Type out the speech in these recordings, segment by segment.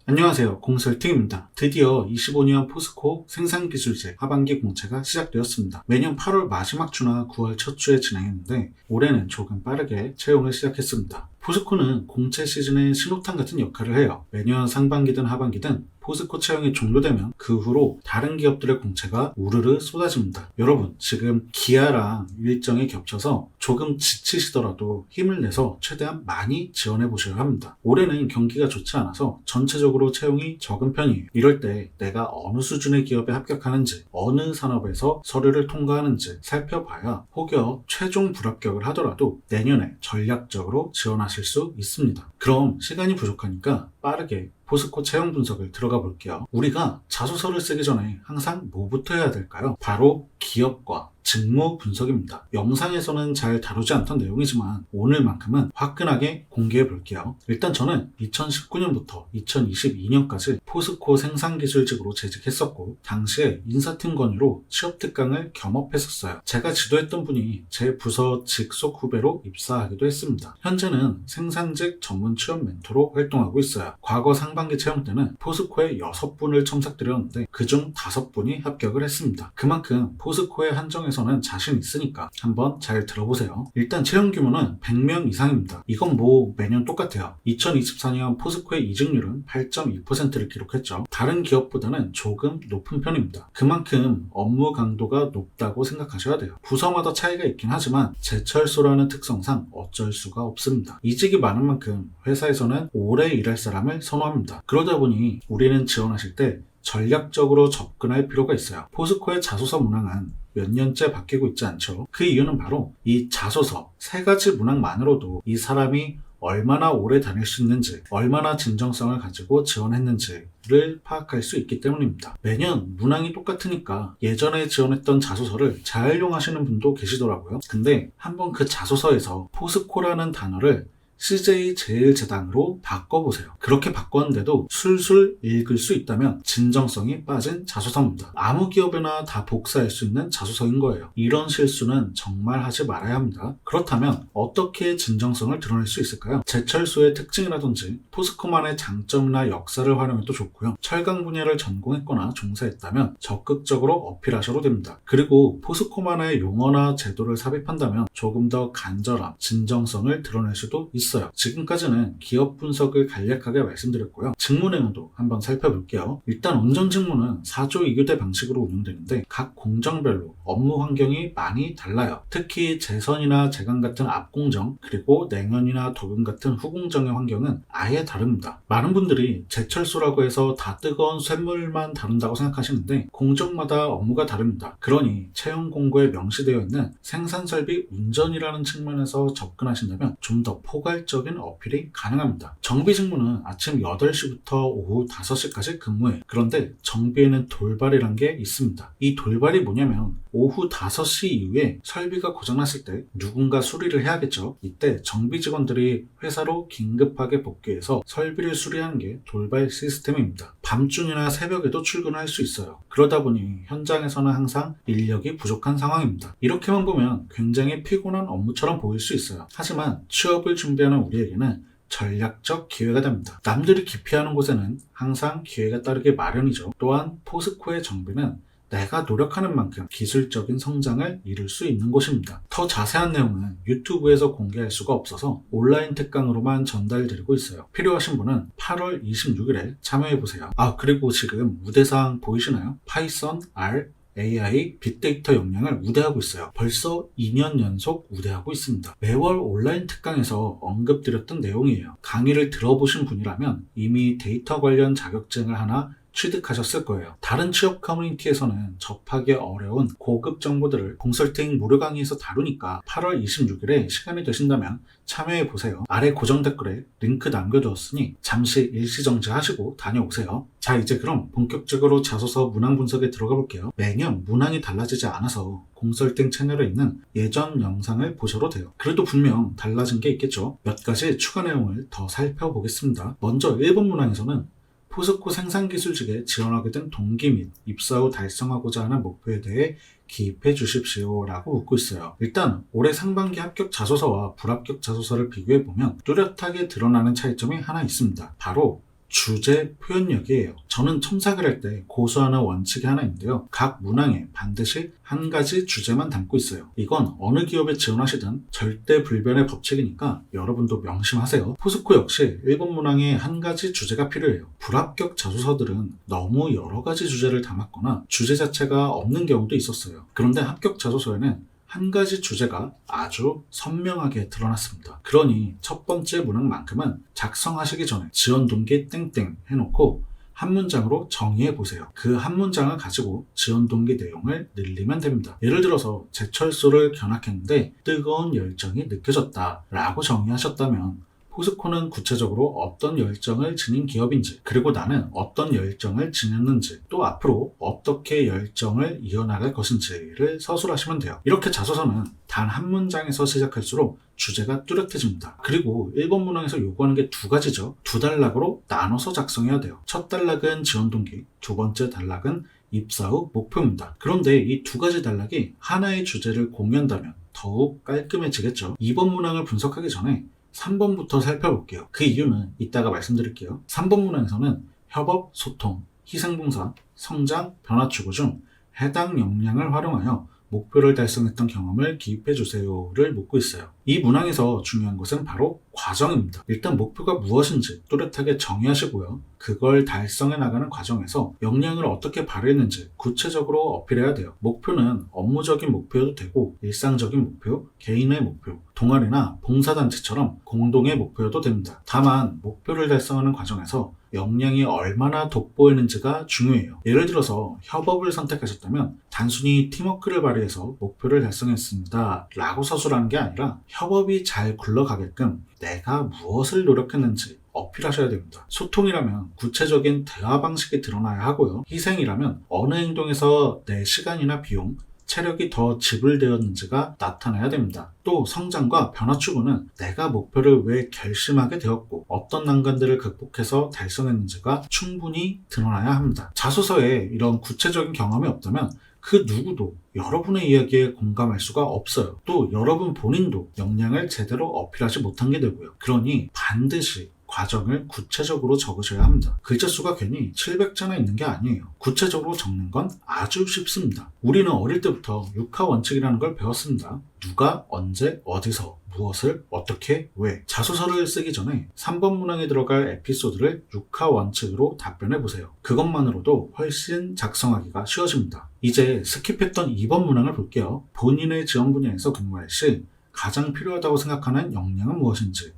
안녕하세요. 공설팅입니다. 드디어 25년 포스코 생산기술제 하반기 공채가 시작되었습니다. 매년 8월 마지막 주나 9월 첫 주에 진행했는데 올해는 조금 빠르게 채용을 시작했습니다. 포스코는 공채 시즌의 신호탄 같은 역할을 해요. 매년 상반기든 하반기든 포스코 채용이 종료되면 그 후로 다른 기업들의 공채가 우르르 쏟아집니다. 여러분, 지금 기아랑 일정이 겹쳐서 조금 지치시더라도 힘을 내서 최대한 많이 지원해 보셔야 합니다. 올해는 경기가 좋지 않아서 전체적으로 채용이 적은 편이에요. 이럴 때 내가 어느 수준의 기업에 합격하는지, 어느 산업에서 서류를 통과하는지 살펴봐야 혹여 최종 불합격을 하더라도 내년에 전략적으로 지원하실 수 있습니다. 그럼 시간이 부족하니까 빠르게 포스코 채용 분석을 들어가 볼게요. 우리가 자소서를 쓰기 전에 항상 뭐부터 해야 될까요? 바로 기업과 직무 분석입니다. 영상에서는 잘 다루지 않던 내용이지만 오늘만큼은 화끈하게 공개해 볼게요. 일단 저는 2019년부터 2022년까지 포스코 생산기술직으로 재직했었고 당시에 인사팀 건의로 취업특강을 겸업했었어요. 제가 지도했던 분이 제 부서 직속 후배로 입사하기도 했습니다. 현재는 생산직 전문 취업 멘토로 활동하고 있어요. 과거 상반기 채용 때는 포스코에 6분을 첨삭드렸는데 그중 5분이 합격을 했습니다. 그만큼 포스코의 한정에서는 자신 있으니까 한번 잘 들어보세요. 일단 채용 규모는 100명 이상입니다. 이건 뭐 매년 똑같아요. 2024년 포스코의 이직률은 8.2%를 기록했죠. 다른 기업보다는 조금 높은 편입니다. 그만큼 업무 강도가 높다고 생각하셔야 돼요. 부서마다 차이가 있긴 하지만 제철소라는 특성상 어쩔 수가 없습니다. 이직이 많은 만큼 회사에서는 오래 일할 사람을 선호합니다. 그러다 보니 우리는 지원하실 때 전략적으로 접근할 필요가 있어요. 포스코의 자소서 문항은 몇 년째 바뀌고 있지 않죠. 그 이유는 바로 이 자소서 3가지 문항만으로도 이 사람이 얼마나 오래 다닐 수 있는지, 얼마나 진정성을 가지고 지원했는지를 파악할 수 있기 때문입니다. 매년 문항이 똑같으니까 예전에 지원했던 자소서를 재활용하시는 분도 계시더라고요. 근데 한번 그 자소서에서 포스코라는 단어를 CJ 제일제당으로 바꿔보세요. 그렇게 바꿨는데도 술술 읽을 수 있다면 진정성이 빠진 자소서입니다. 아무 기업에나 다 복사할 수 있는 자소서인 거예요. 이런 실수는 정말 하지 말아야 합니다. 그렇다면 어떻게 진정성을 드러낼 수 있을까요? 제철소의 특징이라든지 포스코만의 장점이나 역사를 활용해도 좋고요. 철강 분야를 전공했거나 종사했다면 적극적으로 어필하셔도 됩니다. 그리고 포스코만의 용어나 제도를 삽입한다면 조금 더 간절함, 진정성을 드러낼 수도 있어요. 지금까지는 기업 분석을 간략하게 말씀드렸고요. 직무 내용도 한번 살펴볼게요. 일단 운전 직무는 4조 2교대 방식으로 운영되는데 각 공정별로 업무 환경이 많이 달라요. 특히 제선이나 제강 같은 앞공정, 그리고 냉연이나 도금 같은 후공정의 환경은 아예 다릅니다. 많은 분들이 제철소라고 해서 다 뜨거운 쇳물만 다룬다고 생각하시는데 공정마다 업무가 다릅니다. 그러니 채용 공고에 명시되어 있는 생산설비 운전이라는 측면에서 접근하신다면 좀 더 포괄적인 어필이 가능합니다. 정비 직무는 아침 8시부터 오후 5시까지 근무해요. 그런데 정비에는 돌발이란 게 있습니다. 이 돌발이 뭐냐면 오후 5시 이후에 설비가 고장났을 때 누군가 수리를 해야겠죠. 이때 정비 직원들이 회사로 긴급하게 복귀해서 설비를 수리하는 게 돌발 시스템입니다. 밤중이나 새벽에도 출근할 수 있어요. 그러다 보니 현장에서는 항상 인력이 부족한 상황입니다. 이렇게만 보면 굉장히 피곤한 업무처럼 보일 수 있어요. 하지만 취업을 준비하는 우리에게는 전략적 기회가 됩니다. 남들이 기피하는 곳에는 항상 기회가 따르기 마련이죠. 또한 포스코의 정비는 내가 노력하는 만큼 기술적인 성장을 이룰 수 있는 곳입니다. 더 자세한 내용은 유튜브에서 공개할 수가 없어서 온라인 특강으로만 전달드리고 있어요. 필요하신 분은 8월 26일에 참여해보세요. 그리고 지금 우대사항 보이시나요? 파이썬, R, AI, 빅데이터 역량을 우대하고 있어요. 벌써 2년 연속 우대하고 있습니다. 매월 온라인 특강에서 언급드렸던 내용이에요. 강의를 들어보신 분이라면 이미 데이터 관련 자격증을 하나 취득하셨을 거예요. 다른 취업 커뮤니티에서는 접하기 어려운 고급 정보들을 공설팅 무료 강의에서 다루니까 8월 26일에 시간이 되신다면 참여해보세요. 아래 고정 댓글에 링크 남겨두었으니 잠시 일시정지하시고 다녀오세요. 자, 이제 그럼 본격적으로 자소서 문항 분석에 들어가 볼게요. 매년 문항이 달라지지 않아서 공설팅 채널에 있는 예전 영상을 보셔도 돼요. 그래도 분명 달라진 게 있겠죠. 몇 가지 추가 내용을 더 살펴보겠습니다. 먼저 1번 문항에서는 포스코 생산기술직에 지원하게 된 동기 및 입사 후 달성하고자 하는 목표에 대해 기입해 주십시오 라고 묻고 있어요. 일단 올해 상반기 합격 자소서와 불합격 자소서를 비교해보면 뚜렷하게 드러나는 차이점이 하나 있습니다. 바로 주제 표현력이에요. 저는 첨삭을 할 때 고수하는 원칙이 하나 있는데요. 각 문항에 반드시 한 가지 주제만 담고 있어요. 이건 어느 기업에 지원하시든 절대 불변의 법칙이니까 여러분도 명심하세요. 포스코 역시 일본 문항에 한 가지 주제가 필요해요. 불합격 자소서들은 너무 여러 가지 주제를 담았거나 주제 자체가 없는 경우도 있었어요. 그런데 합격 자소서에는 한 가지 주제가 아주 선명하게 드러났습니다. 그러니 첫 번째 문항만큼은 작성하시기 전에 지원 동기 땡땡 해놓고 한 문장으로 정의해 보세요. 그 한 문장을 가지고 지원 동기 내용을 늘리면 됩니다. 예를 들어서 제철소를 견학했는데 뜨거운 열정이 느껴졌다 라고 정의하셨다면 포스코는 구체적으로 어떤 열정을 지닌 기업인지, 그리고 나는 어떤 열정을 지녔는지, 또 앞으로 어떻게 열정을 이어나갈 것인지를 서술하시면 돼요. 이렇게 자소서는 단 한 문장에서 시작할수록 주제가 뚜렷해집니다. 그리고 일본 문항에서 요구하는 게 두 가지죠. 두 단락으로 나눠서 작성해야 돼요. 첫 단락은 지원 동기, 두 번째 단락은 입사 후 목표입니다. 그런데 이 두 가지 단락이 하나의 주제를 공유한다면 더욱 깔끔해지겠죠. 이번 문항을 분석하기 전에 3번부터 살펴볼게요. 그 이유는 이따가 말씀드릴게요. 3번 문항에서는 협업, 소통, 희생봉사, 성장, 변화 추구 중 해당 역량을 활용하여 목표를 달성했던 경험을 기입해주세요를 묻고 있어요. 이 문항에서 중요한 것은 바로 과정입니다. 일단 목표가 무엇인지 뚜렷하게 정의하시고요. 그걸 달성해 나가는 과정에서 역량을 어떻게 발휘했는지 구체적으로 어필해야 돼요. 목표는 업무적인 목표도 되고 일상적인 목표, 개인의 목표, 동아리나 봉사단체처럼 공동의 목표도 됩니다. 다만 목표를 달성하는 과정에서 역량이 얼마나 돋보이는지가 중요해요. 예를 들어서 협업을 선택하셨다면 단순히 팀워크를 발휘해서 목표를 달성했습니다 라고 서술하는 게 아니라 협업이 잘 굴러가게끔 내가 무엇을 노력했는지 어필하셔야 됩니다. 소통이라면 구체적인 대화 방식이 드러나야 하고요. 희생이라면 어느 행동에서 내 시간이나 비용, 체력이 더 지불되었는지가 나타나야 됩니다. 또 성장과 변화 추구는 내가 목표를 왜 결심하게 되었고 어떤 난관들을 극복해서 달성했는지가 충분히 드러나야 합니다. 자소서에 이런 구체적인 경험이 없다면 그 누구도 여러분의 이야기에 공감할 수가 없어요. 또 여러분 본인도 역량을 제대로 어필하지 못한 게 되고요. 그러니 반드시 과정을 구체적으로 적으셔야 합니다. 글자 수가 괜히 700자나 있는 게 아니에요. 구체적으로 적는 건 아주 쉽습니다. 우리는 어릴 때부터 6하 원칙이라는 걸 배웠습니다. 누가, 언제, 어디서, 무엇을, 어떻게, 왜. 자소서를 쓰기 전에 3번 문항에 들어갈 에피소드를 6하 원칙으로 답변해 보세요. 그것만으로도 훨씬 작성하기가 쉬워집니다. 이제 스킵했던 2번 문항을 볼게요. 본인의 지원 분야에서 근무할 시 가장 필요하다고 생각하는 역량은 무엇인지,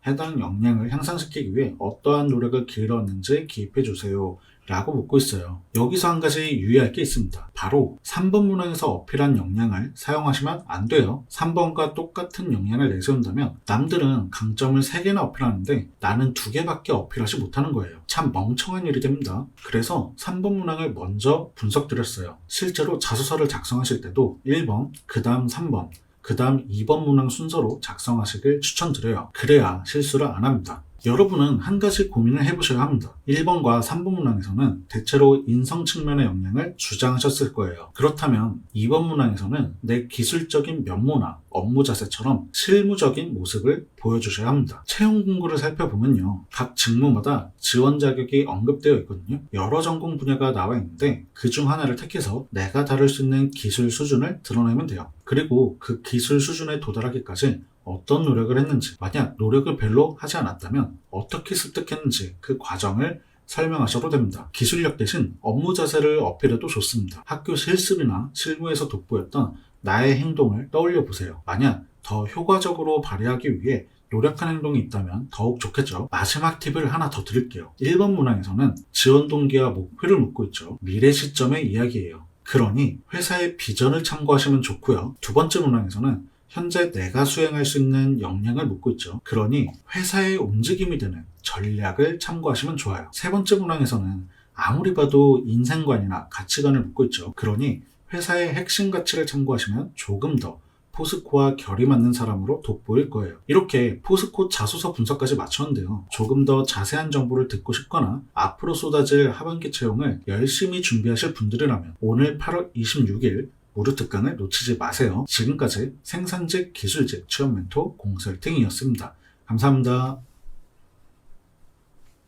해당 역량을 향상시키기 위해 어떠한 노력을 기울였는지 기입해주세요 라고 묻고 있어요. 여기서 한 가지 유의할 게 있습니다. 바로 3번 문항에서 어필한 역량을 사용하시면 안 돼요. 3번과 똑같은 역량을 내세운다면 남들은 강점을 3개나 어필하는데 나는 2개밖에 어필하지 못하는 거예요. 참 멍청한 일이 됩니다. 그래서 3번 문항을 먼저 분석드렸어요. 실제로 자소서를 작성하실 때도 1번, 그 다음 3번, 그 다음 2번 문항 순서로 작성하시길 추천드려요. 그래야 실수를 안 합니다. 여러분은 한 가지 고민을 해보셔야 합니다. 1번과 3번 문항에서는 대체로 인성 측면의 역량을 주장하셨을 거예요. 그렇다면 2번 문항에서는 내 기술적인 면모나 업무 자세처럼 실무적인 모습을 보여주셔야 합니다. 채용 공고를 살펴보면요. 각 직무마다 지원 자격이 언급되어 있거든요. 여러 전공 분야가 나와 있는데 그중 하나를 택해서 내가 다룰 수 있는 기술 수준을 드러내면 돼요. 그리고 그 기술 수준에 도달하기까지 어떤 노력을 했는지, 만약 노력을 별로 하지 않았다면 어떻게 습득했는지 그 과정을 설명하셔도 됩니다. 기술력 대신 업무 자세를 어필해도 좋습니다. 학교 실습이나 실무에서 돋보였던 나의 행동을 떠올려 보세요. 만약 더 효과적으로 발휘하기 위해 노력한 행동이 있다면 더욱 좋겠죠. 마지막 팁을 하나 더 드릴게요. 1번 문항에서는 지원 동기와 목표를 묻고 있죠. 미래 시점의 이야기예요. 그러니 회사의 비전을 참고하시면 좋고요. 두 번째 문항에서는 현재 내가 수행할 수 있는 역량을 묻고 있죠. 그러니 회사의 움직임이 되는 전략을 참고하시면 좋아요. 세 번째 문항에서는 아무리 봐도 인생관이나 가치관을 묻고 있죠. 그러니 회사의 핵심 가치를 참고하시면 조금 더 포스코와 결이 맞는 사람으로 돋보일 거예요. 이렇게 포스코 자소서 분석까지 마쳤는데요. 조금 더 자세한 정보를 듣고 싶거나 앞으로 쏟아질 하반기 채용을 열심히 준비하실 분들이라면 오늘 8월 26일 무료 특강을 놓치지 마세요. 지금까지 생산직 기술직 취업 멘토 공설팅이었습니다. 감사합니다.